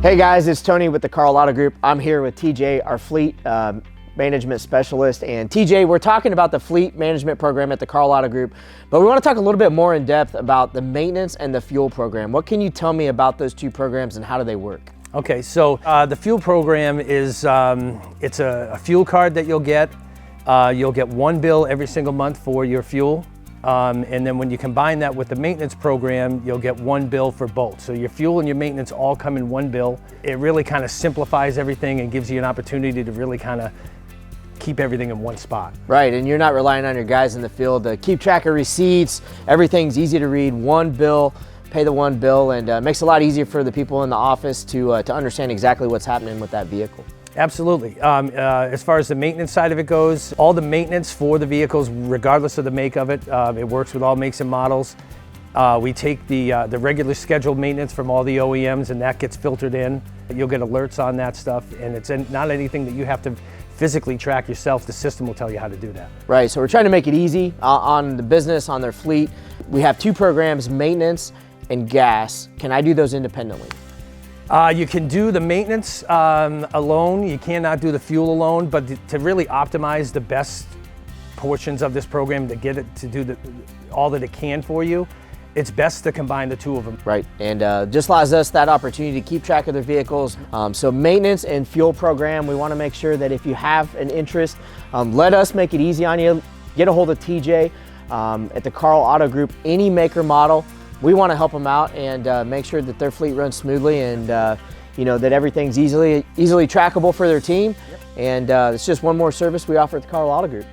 Hey guys, it's Tony with the Karl Auto Group. I'm here with TJ, our fleet management specialist. And TJ, we're talking about the fleet management program at the Karl Auto Group, but we want to talk a little bit more in depth about the maintenance and the fuel program. What can you tell me about those two programs and how do they work? Okay, so the fuel program is, it's a fuel card that you'll get. You'll get one bill every single month for your fuel. And then when you combine that with the maintenance program, you'll get one bill for both. So your fuel and your maintenance all come in one bill. It really kind of simplifies everything and gives you an opportunity to really kind of keep everything in one spot. Right, and you're not relying on your guys in the field to keep track of receipts. Everything's easy to read, one bill, pay the one bill, and makes it a lot easier for the people in the office to understand exactly what's happening with that vehicle. Absolutely. As far as the maintenance side of it goes, all the maintenance for the vehicles, regardless of the make of it, it works with all makes and models. We take the regular scheduled maintenance from all the OEMs and that gets filtered in. You'll get alerts on that stuff, and it's not anything that you have to physically track yourself. The system will tell you how to do that. Right, so we're trying to make it easy on the business, on their fleet. We have two programs, maintenance and gas. Can I do those independently? You can do the maintenance alone. You cannot do the fuel alone, but to really optimize the best portions of this program, to get it to do all that it can for you, it's best to combine the two of them. Right, and just allows us that opportunity to keep track of their vehicles. So maintenance and fuel program, we want to make sure that if you have an interest, let us make it easy on you. Get a hold of TJ at the Karl Auto Group, any maker model. We want to help them out and make sure that their fleet runs smoothly and that everything's easily trackable for their team. Yep. And it's just one more service we offer at the Karl Auto Group.